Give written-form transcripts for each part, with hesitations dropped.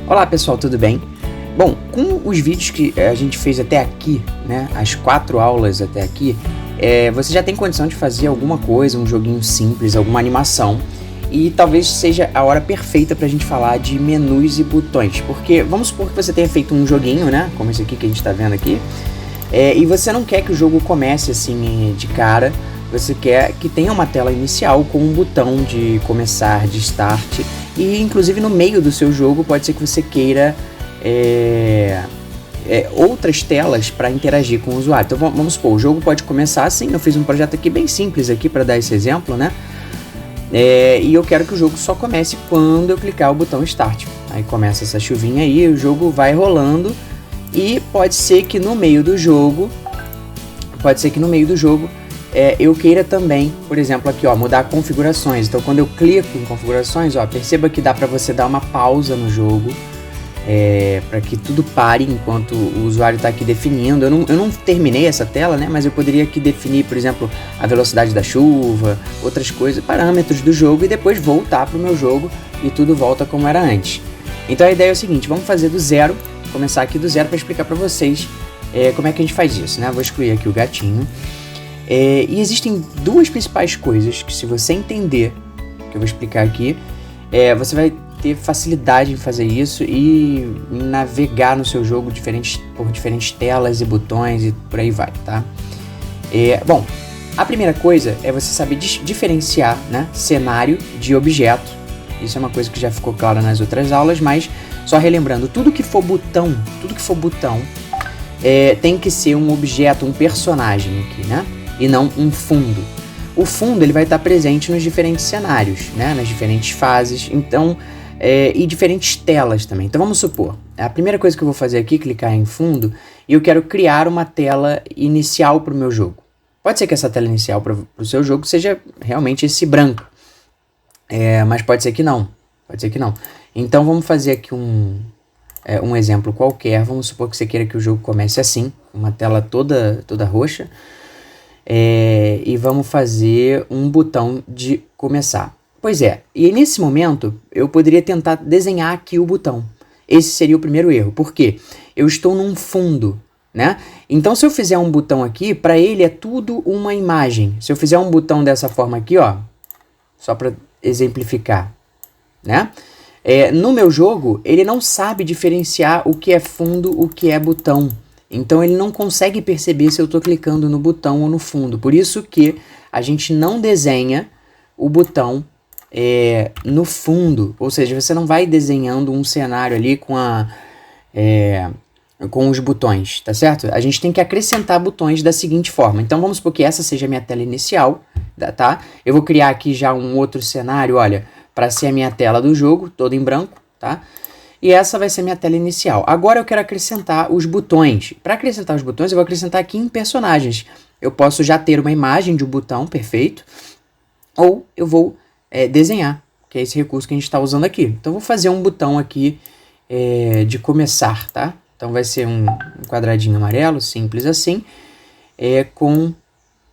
Olá pessoal, tudo bem? Bom, com os vídeos que a gente fez até aqui, né, as 4 aulas até aqui, você já tem condição de fazer alguma coisa, um joguinho simples, alguma animação, e talvez seja a hora perfeita pra gente falar de menus e botões, porque vamos supor que você tenha feito um joguinho, né, como esse aqui que a gente tá vendo aqui, e você não quer que o jogo comece assim de cara, você quer que tenha uma tela inicial com um botão de começar, de start, e inclusive no meio do seu jogo pode ser que você queira outras telas para interagir com o usuário. Então vamos supor, o jogo pode começar assim, eu fiz um projeto aqui bem simples aqui para dar esse exemplo, né? E eu quero que o jogo só comece quando eu clicar o botão Start. Aí começa essa chuvinha aí, o jogo vai rolando e pode ser que no meio do jogo, eu queira também, por exemplo, aqui ó, mudar configurações. Então quando eu clico em configurações, ó, perceba que dá para você dar uma pausa no jogo, para que tudo pare enquanto o usuário está aqui definindo. Eu não terminei essa tela, né, mas eu poderia aqui definir, por exemplo, a velocidade da chuva, outras coisas, parâmetros do jogo, e depois voltar para o meu jogo e tudo volta como era antes. Então a ideia é o seguinte, vamos fazer do zero, começar aqui do zero para explicar para vocês como é que a gente faz isso, né? Vou excluir aqui o gatinho. E existem duas principais coisas que, se você entender, que eu vou explicar aqui, você vai ter facilidade em fazer isso e navegar no seu jogo por diferentes telas e botões e por aí vai, tá? Bom, a primeira coisa é você saber diferenciar, né, cenário de objeto. Isso é uma coisa que já ficou clara nas outras aulas, mas só relembrando, tudo que for botão tem que ser um objeto, um personagem aqui, né? E não um fundo. O fundo ele vai estar presente nos diferentes cenários, né? Nas diferentes fases, então, e diferentes telas também. Então vamos supor, a primeira coisa que eu vou fazer aqui é clicar em fundo e eu quero criar uma tela inicial para o meu jogo. Pode ser que essa tela inicial para o seu jogo seja realmente esse branco, mas pode ser que não. Então vamos fazer aqui um exemplo qualquer. Vamos supor que você queira que o jogo comece assim, uma tela toda roxa. E vamos fazer um botão de começar. Pois e nesse momento eu poderia tentar desenhar aqui o botão. Esse seria o primeiro erro, porque eu estou num fundo, né? Então se eu fizer um botão aqui, para ele é tudo uma imagem. Se eu fizer um botão dessa forma aqui, ó, só para exemplificar, né? No meu jogo, ele não sabe diferenciar o que é fundo, o que é botão. Então ele não consegue perceber se eu estou clicando no botão ou no fundo. Por isso que a gente não desenha o botão no fundo. Ou seja, você não vai desenhando um cenário ali com os botões, tá certo? A gente tem que acrescentar botões da seguinte forma. Então vamos supor que essa seja a minha tela inicial, tá? Eu vou criar aqui já um outro cenário, olha, para ser a minha tela do jogo, todo em branco, tá? E essa vai ser minha tela inicial. Agora eu quero acrescentar os botões. Para acrescentar os botões, eu vou acrescentar aqui em personagens. Eu posso já ter uma imagem de um botão, perfeito. Ou eu vou desenhar, que é esse recurso que a gente está usando aqui. Então, eu vou fazer um botão aqui de começar, tá? Então, vai ser um quadradinho amarelo, simples assim, com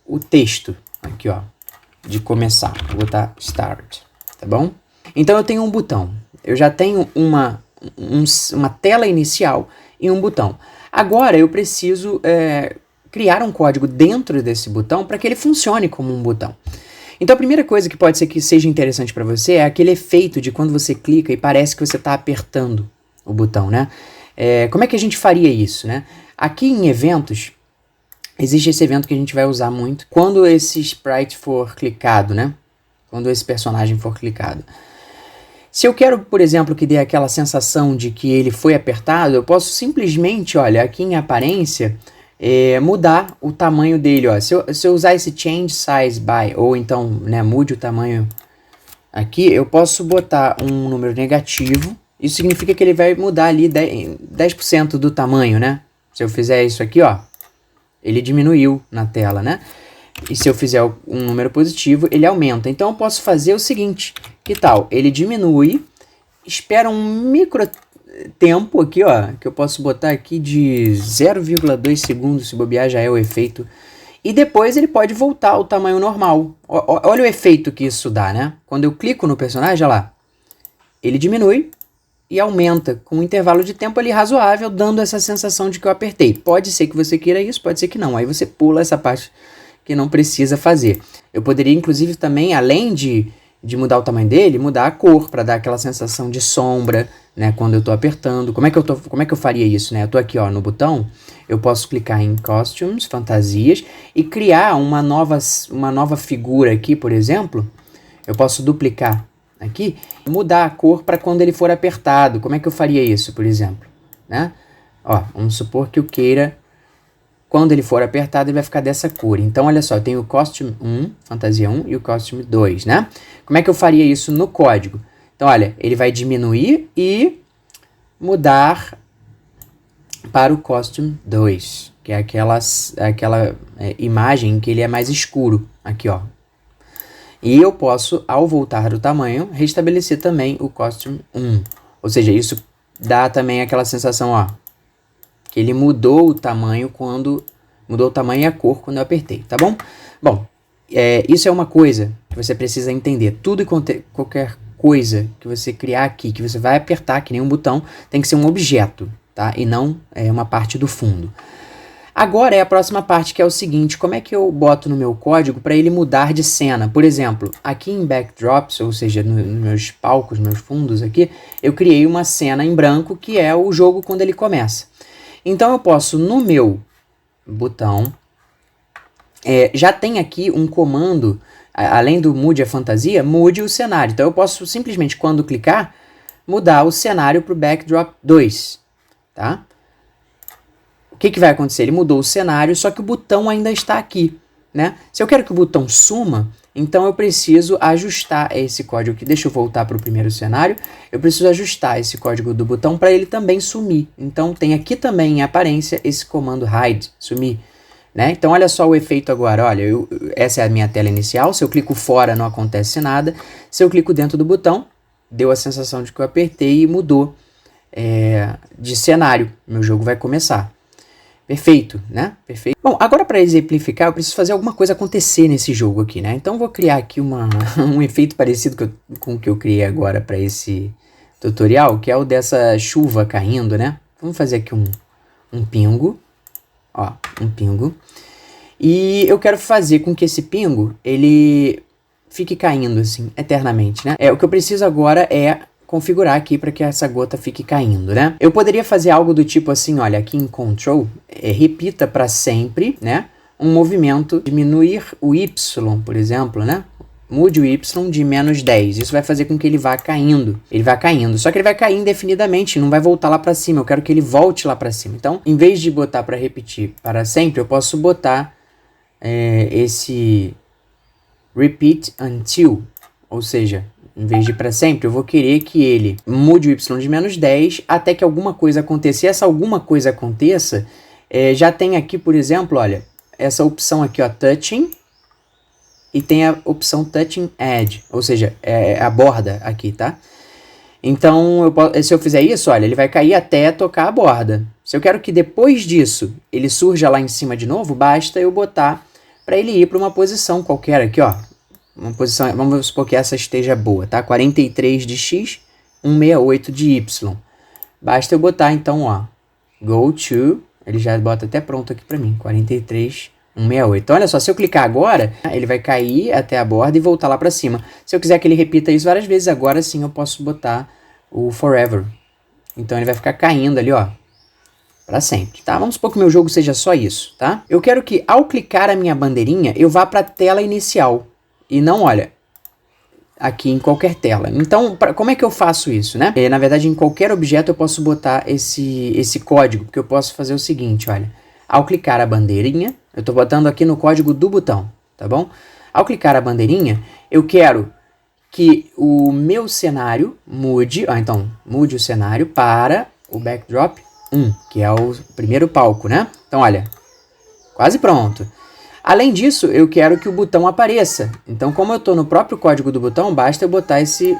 o texto aqui, ó, de começar. Vou botar Start, tá bom? Então, eu tenho um botão. Eu já tenho uma tela inicial e um botão. Agora eu preciso criar um código dentro desse botão para que ele funcione como um botão. Então a primeira coisa que pode ser que seja interessante para você é aquele efeito de quando você clica e parece que você está apertando o botão, né? Como é que a gente faria isso, né? Aqui em eventos, existe esse evento que a gente vai usar muito quando esse sprite for clicado, né? Quando esse personagem for clicado. Se eu quero, por exemplo, que dê aquela sensação de que ele foi apertado, eu posso simplesmente, olha, aqui em aparência, mudar o tamanho dele. Ó. Se eu usar esse Change Size By, ou então, né, mude o tamanho aqui, eu posso botar um número negativo. Isso significa que ele vai mudar ali 10% do tamanho, né? Se eu fizer isso aqui, ó, ele diminuiu na tela, né? E se eu fizer um número positivo, ele aumenta. Então eu posso fazer o seguinte, que tal? Ele diminui, espera um micro tempo aqui, ó, que eu posso botar aqui de 0,2 segundos, se bobear já é o efeito. E depois ele pode voltar ao tamanho normal. Olha o efeito que isso dá, né? Quando eu clico no personagem, olha lá, ele diminui e aumenta com um intervalo de tempo ali razoável, dando essa sensação de que eu apertei. Pode ser que você queira isso, pode ser que não. Aí você pula essa parte que não precisa fazer. Eu poderia, inclusive, também, além de mudar o tamanho dele, mudar a cor, para dar aquela sensação de sombra, né, quando eu estou apertando. Como é que eu faria isso, né? Eu estou aqui, ó, no botão, eu posso clicar em Costumes, Fantasias, e criar uma nova figura aqui, por exemplo. Eu posso duplicar aqui, mudar a cor para quando ele for apertado. Como é que eu faria isso, por exemplo? Né? Ó, vamos supor que eu queira, quando ele for apertado, ele vai ficar dessa cor. Então, olha só, eu tenho o Costume 1, Fantasia 1 e o Costume 2, né? Como é que eu faria isso no código? Então, olha, ele vai diminuir e mudar para o Costume 2, que é aquela imagem que ele é mais escuro. Aqui, ó. E eu posso, ao voltar do tamanho, restabelecer também o Costume 1. Ou seja, isso dá também aquela sensação, ó, que ele mudou o tamanho e a cor quando eu apertei, tá bom? Bom, isso é uma coisa que você precisa entender. Tudo e qualquer coisa que você criar aqui, que você vai apertar, que nem um botão, tem que ser um objeto, tá? E não uma parte do fundo. Agora é a próxima parte, que é o seguinte: como é que eu boto no meu código para ele mudar de cena? Por exemplo, aqui em Backdrops, ou seja, nos meus palcos, meus fundos aqui, eu criei uma cena em branco, que é o jogo quando ele começa. Então eu posso, no meu botão, já tem aqui um comando, além do mude a fantasia, mude o cenário. Então eu posso simplesmente, quando clicar, mudar o cenário para o Backdrop 2, tá? O que vai acontecer? Ele mudou o cenário, só que o botão ainda está aqui, né? Se eu quero que o botão suma, então eu preciso ajustar esse código aqui. Deixa eu voltar para o primeiro cenário. Eu preciso ajustar esse código do botão para ele também sumir. Então tem aqui também em aparência esse comando hide, sumir, né? Então olha só o efeito agora. Olha, essa é a minha tela inicial. Se eu clico fora, não acontece nada. Se eu clico dentro do botão, deu a sensação de que eu apertei e mudou de cenário. Meu jogo vai começar. Perfeito, né? Perfeito. Bom, agora para exemplificar, eu preciso fazer alguma coisa acontecer nesse jogo aqui, né? Então eu vou criar aqui um efeito parecido com o que eu criei agora para esse tutorial, que é o dessa chuva caindo, né? Vamos fazer aqui um pingo, ó, um pingo. E eu quero fazer com que esse pingo, ele fique caindo assim, eternamente, né? O que eu preciso agora é configurar aqui para que essa gota fique caindo, né? Eu poderia fazer algo do tipo assim, olha, aqui em Control, repita para sempre, né? Um movimento, diminuir o Y, por exemplo, né? Mude o Y de -10. Isso vai fazer com que ele vá caindo. Ele vai caindo. Só que ele vai cair indefinidamente, não vai voltar lá para cima. Eu quero que ele volte lá para cima. Então, em vez de botar para repetir para sempre, eu posso botar esse repeat until, ou seja, em vez de para sempre, eu vou querer que ele mude o Y de -10 até que alguma coisa aconteça. E essa alguma coisa aconteça, já tem aqui, por exemplo, olha, essa opção aqui, ó, Touching, e tem a opção Touching Edge, ou seja, a borda aqui, tá? Então, se eu fizer isso, olha, ele vai cair até tocar a borda. Se eu quero que depois disso ele surja lá em cima de novo, basta eu botar para ele ir para uma posição qualquer aqui, ó. Uma posição, vamos supor que essa esteja boa, tá? 43 de X, 168 de Y. Basta eu botar, então, ó, go to, ele já bota até pronto aqui para mim, 43, 168. Então, olha só, se eu clicar agora, ele vai cair até a borda e voltar lá para cima. Se eu quiser que ele repita isso várias vezes, agora sim eu posso botar o forever. Então, ele vai ficar caindo ali, ó, para sempre, tá? Vamos supor que o meu jogo seja só isso, tá? Eu quero que, ao clicar a minha bandeirinha, eu vá para a tela inicial. E não, olha, aqui em qualquer tela. Então, como é que eu faço isso, né? Na verdade, em qualquer objeto eu posso botar esse código, porque eu posso fazer o seguinte, olha. Ao clicar a bandeirinha, eu estou botando aqui no código do botão, tá bom? Ao clicar a bandeirinha, eu quero que o meu cenário mude, então, mude o cenário para o Backdrop 1, que é o primeiro palco, né? Então, olha, quase pronto. Além disso, eu quero que o botão apareça. Então, como eu estou no próprio código do botão, basta eu botar esse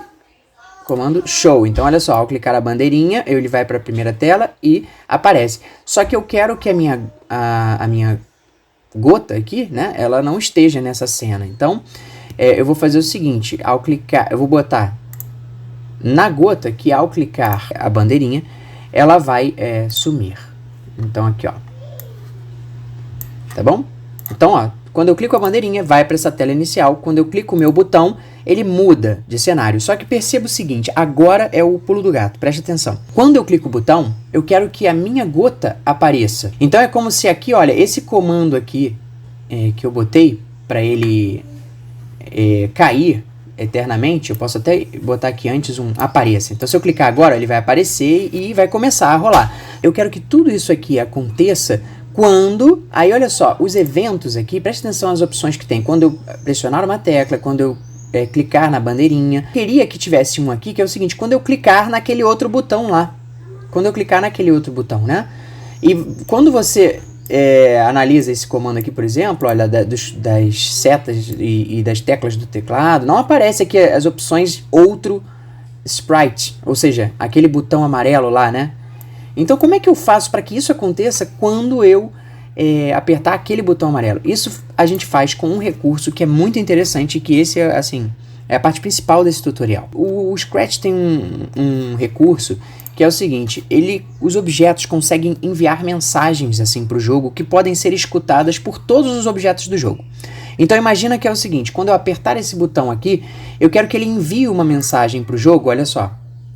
comando show. Então, olha só, ao clicar a bandeirinha, ele vai para a primeira tela e aparece. Só que eu quero que a minha gota aqui, né, ela não esteja nessa cena. Então, eu vou fazer o seguinte, ao clicar, eu vou botar na gota que ao clicar a bandeirinha, ela vai sumir. Então aqui, ó. Tá bom? Então, ó, quando eu clico a bandeirinha, vai para essa tela inicial. Quando eu clico o meu botão, ele muda de cenário. Só que perceba o seguinte, agora é o pulo do gato, preste atenção. Quando eu clico o botão, eu quero que a minha gota apareça. Então é como se aqui, olha, esse comando aqui que eu botei para ele cair eternamente, eu posso até botar aqui antes um apareça. Então se eu clicar agora, ele vai aparecer e vai começar a rolar. Eu quero que tudo isso aqui aconteça quando, aí olha só, os eventos aqui, preste atenção às opções que tem. Quando eu pressionar uma tecla, quando eu clicar na bandeirinha. Queria que tivesse um aqui, que é o seguinte, quando eu clicar naquele outro botão lá. Quando eu clicar naquele outro botão, né? E quando você analisa esse comando aqui, por exemplo, olha, das setas e das teclas do teclado, não aparece aqui as opções outro sprite, ou seja, aquele botão amarelo lá, né? Então, como é que eu faço para que isso aconteça quando eu apertar aquele botão amarelo? Isso a gente faz com um recurso que é muito interessante, que esse assim, é a parte principal desse tutorial. O Scratch tem um recurso que é o seguinte, os objetos conseguem enviar mensagens assim para o jogo que podem ser escutadas por todos os objetos do jogo. Então imagina que é o seguinte, quando eu apertar esse botão aqui, eu quero que ele envie uma mensagem para o jogo, olha só.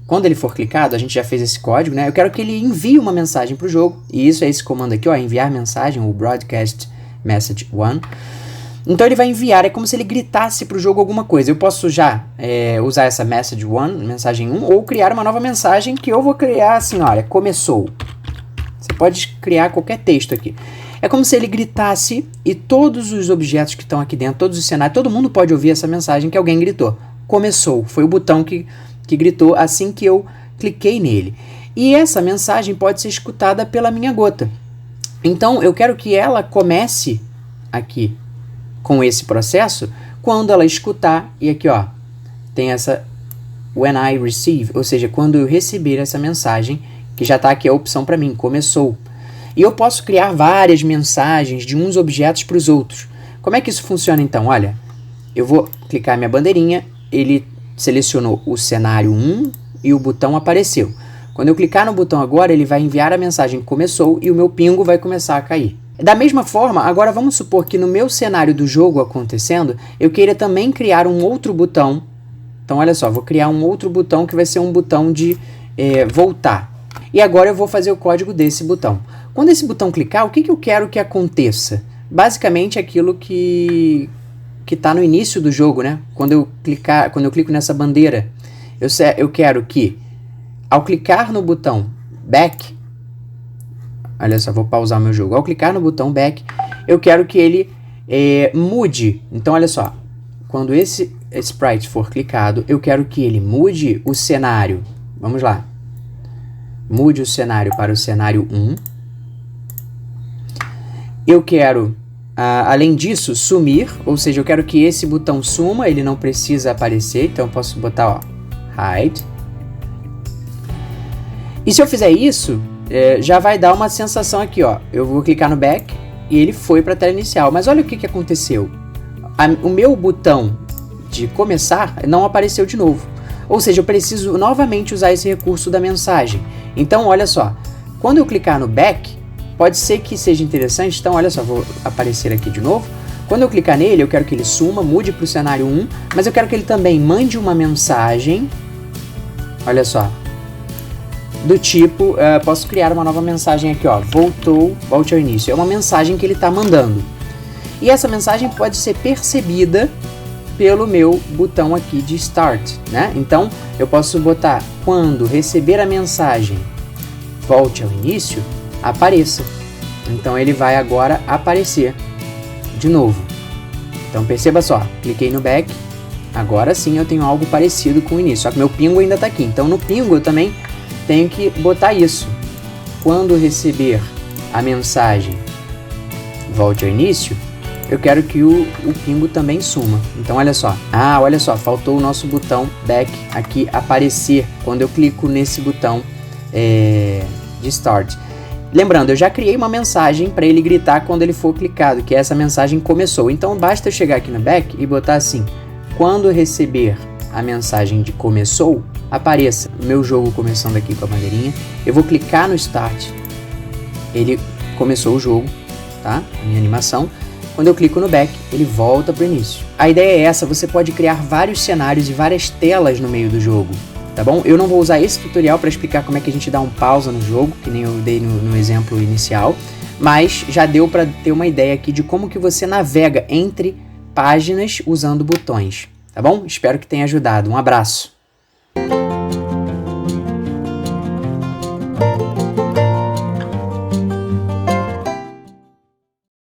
Quando ele for clicado, a gente já fez esse código, né? Eu quero que ele envie uma mensagem para o jogo, e isso é esse comando aqui, ó, enviar mensagem, o Broadcast Message 1. Então ele vai enviar, é como se ele gritasse para o jogo alguma coisa. Eu posso já usar essa Message 1, mensagem 1, ou criar uma nova mensagem que eu vou criar assim, olha, começou. Você pode criar qualquer texto aqui. É como se ele gritasse e todos os objetos que estão aqui dentro, todos os cenários, todo mundo pode ouvir essa mensagem que alguém gritou. Começou, foi o botão que gritou assim que eu cliquei nele. E essa mensagem pode ser escutada pela minha gota. Então eu quero que ela comece aqui com esse processo quando ela escutar, e aqui ó, tem essa when I receive, ou seja, quando eu receber essa mensagem, que já está aqui a opção para mim, começou. E eu posso criar várias mensagens de uns objetos para os outros. Como é que isso funciona então? Olha, eu vou clicar minha bandeirinha, ele selecionou o cenário 1 e o botão apareceu. Quando eu clicar no botão agora, ele vai enviar a mensagem começou e o meu pingo vai começar a cair. Da mesma forma, agora vamos supor que no meu cenário do jogo acontecendo, eu queira também criar um outro botão. Então olha só, vou criar um outro botão que vai ser um botão de voltar. E agora eu vou fazer o código desse botão. Quando esse botão clicar, o que eu quero que aconteça? Basicamente aquilo que está no início do jogo, né? Quando eu clico nessa bandeira, eu quero que, ao clicar no botão Back, olha só, vou pausar o meu jogo. Ao clicar no botão Back, eu quero que ele mude. Então, olha só, quando esse sprite for clicado, eu quero que ele mude o cenário. Vamos lá. Mude o cenário para o cenário 1. Eu quero, além disso, sumir, ou seja, eu quero que esse botão suma, ele não precisa aparecer, então eu posso botar, ó, hide. E se eu fizer isso, já vai dar uma sensação aqui, ó. Eu vou clicar no back e ele foi para a tela inicial. Mas olha o que aconteceu. O meu botão de começar não apareceu de novo. Ou seja, eu preciso novamente usar esse recurso da mensagem. Então, olha só. Quando eu clicar no back, pode ser que seja interessante. Então, olha só, vou aparecer aqui de novo. Quando eu clicar nele, eu quero que ele suma, mude para o cenário 1. Mas eu quero que ele também mande uma mensagem. Olha só. Do tipo, posso criar uma nova mensagem aqui, ó, volte ao início. É uma mensagem que ele está mandando. E essa mensagem pode ser percebida pelo meu botão aqui de Start, né? Então, eu posso botar, quando receber a mensagem, volte ao início, apareça. Então, ele vai agora aparecer de novo. Então, perceba só, cliquei no Back, agora sim eu tenho algo parecido com o início, só que meu pingo ainda está aqui. Então, no pingo eu também tenho que botar isso. Quando receber a mensagem volte ao início, eu quero que o pingo também suma. Então olha só. Olha só, faltou o nosso botão back aqui aparecer quando eu clico nesse botão de start. Lembrando, eu já criei uma mensagem para ele gritar quando ele for clicado, que essa mensagem começou. Então basta eu chegar aqui no back e botar assim: quando receber a mensagem de começou apareça o meu jogo começando aqui com a bandeirinha. Eu vou clicar no Start, ele começou o jogo, tá? A minha animação. Quando eu clico no Back, ele volta para o início. A ideia é essa, você pode criar vários cenários e várias telas no meio do jogo, tá bom? Eu não vou usar esse tutorial para explicar como é que a gente dá um pausa no jogo, que nem eu dei no exemplo inicial, mas já deu para ter uma ideia aqui de como que você navega entre páginas usando botões, tá bom? Espero que tenha ajudado. Um abraço!